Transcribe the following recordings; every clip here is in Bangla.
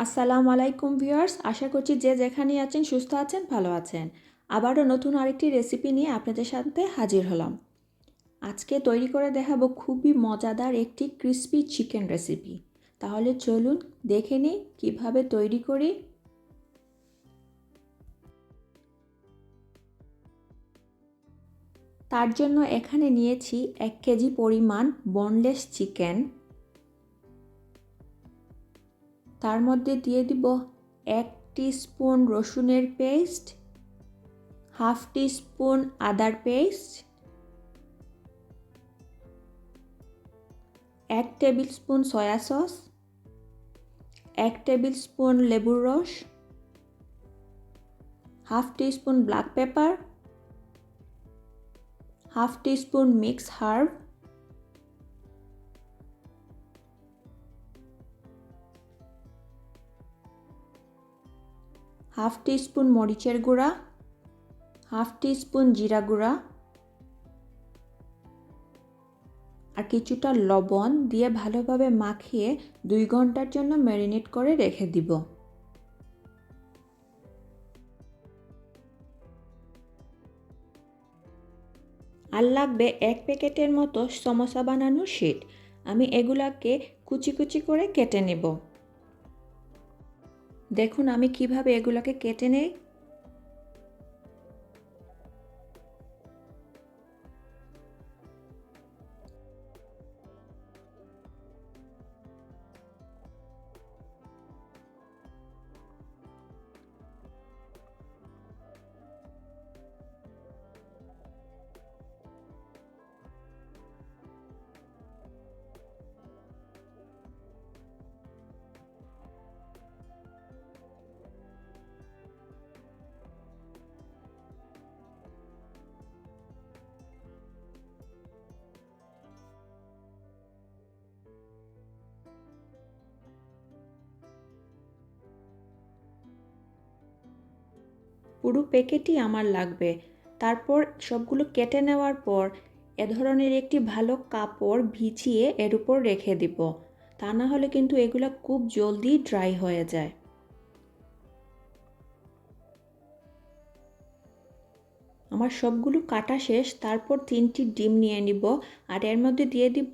আসসালামু আলাইকুম ভিউয়ার্স, আশা করছি যে যেখানেই আছেন সুস্থ আছেন, ভালো আছেন। আবারও নতুন আরেকটি রেসিপি নিয়ে আপনাদের সাথে হাজির হলাম। আজকে তৈরি করে দেখাবো খুবই মজাদার একটি ক্রিসপি চিকেন রেসিপি। তাহলে চলুন দেখে নিই কীভাবে তৈরি করি। তার জন্য এখানে নিয়েছি 1 কেজি পরিমাণ বোনলেস চিকেন। তার মধ্যে দিয়ে দিব 1 টিস্পুন রসুনের পেস্ট, হাফ টিস্পুন আদার paste, 1 tablespoon soy sauce, 1 tablespoon লেবুর রস, half teaspoon black pepper, half teaspoon mix herb, half teaspoon মরিচের গুঁড়া, হাফ টিস্পুন জিরা গুঁড়া আর কিছুটা লবণ দিয়ে ভালোভাবে মাখিয়ে 2 ঘন্টার জন্য ম্যারিনেট করে রেখে দিব। আর লাগবে 1 প্যাকেটের মতো সমোসা বানানোর শিট। আমি এগুলাকে কুচি কুচি করে কেটে নেব। দেখুন আমি কিভাবে এগুলাকে কেটে নেই। পুরো প্যাকেটই আমার লাগবে। তারপর সবগুলো কেটে নেওয়ার পর এ ধরনের একটি ভালো কাপড় ভিজিয়ে এর উপর রেখে দিব। তা না হলে কিন্তু এগুলো খুব জলদি ড্রাই হয়ে যায়। আমার সবগুলো কাটা শেষ। তারপর 3টি ডিম নিয়ে নিব আর এর মধ্যে দিয়ে দিব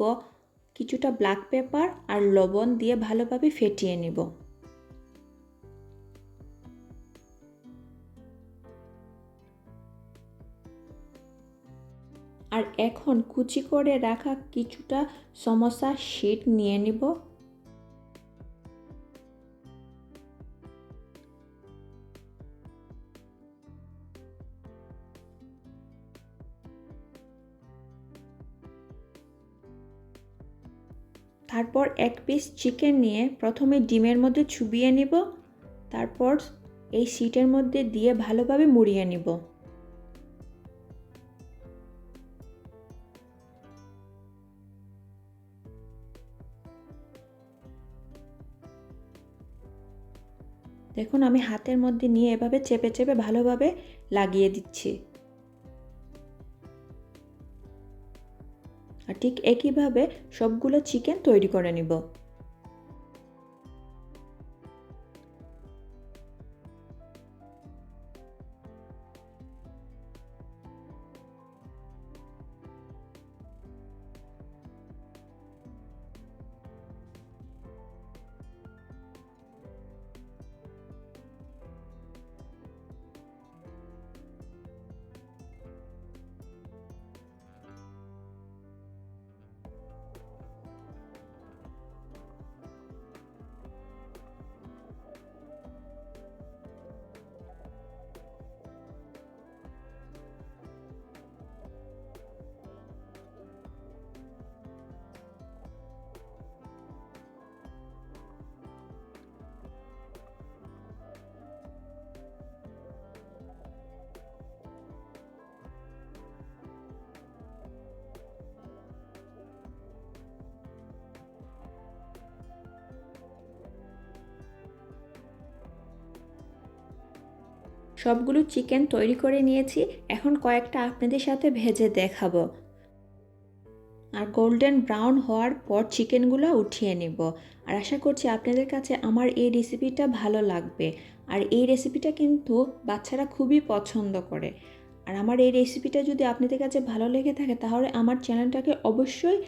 কিছুটা ব্ল্যাক পেপার আর লবণ দিয়ে ভালোভাবে ফেটিয়ে নিব। আর এখন কুচি করে রাখা কিছুটা সমোসা শিট নিয়ে নিব। তারপর 1 পিস চিকেন নিয়ে প্রথমে ডিমের মধ্যে চুবিয়ে নিব। তারপর এই শিটের মধ্যে দিয়ে ভালোভাবে মুড়িয়ে নিব। দেখুন আমি হাতের মধ্যে নিয়ে এভাবে চেপে চেপে ভালোভাবে লাগিয়ে দিচ্ছি। আর ঠিক একইভাবে সবগুলো চিকেন তৈরি করে নিব। সবগুলো চিকেন তৈরি করে নিয়েছি। এখন কয়েকটা আপনাদের সাথে ভেজে দেখাবো। আর গোল্ডেন ব্রাউন হওয়ার পর চিকেনগুলো উঠিয়ে নেব। আর আশা করছি আপনাদের কাছে আমার এই রেসিপিটা ভালো লাগবে। আর এই রেসিপিটা কিন্তু বাচ্চারা খুবই পছন্দ করে। আর আমার এই রেসিপিটা যদি আপনাদের কাছে ভালো লেগে থাকে তাহলে আমার চ্যানেলটাকে অবশ্যই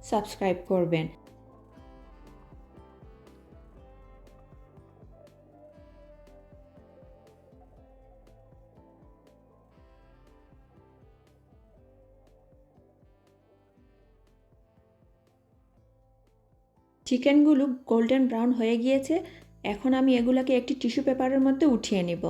সাবস্ক্রাইব করবেন। চিকেনগুলো গোল্ডেন ব্রাউন হয়ে গিয়েছে। এখন আমি এগুলোকে একটি টিস্যু পেপারের মধ্যে উঠিয়ে নেব।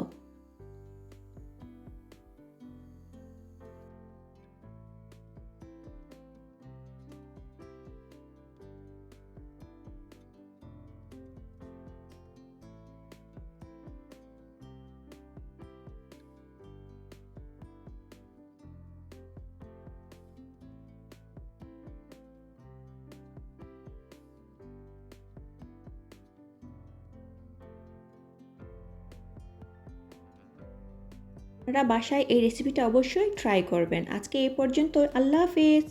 আপনারা বাসায় এই রেসিপিটা অবশ্যই ট্রাই করবেন। আজকে এই পর্যন্ত। আল্লাহ হাফেজ।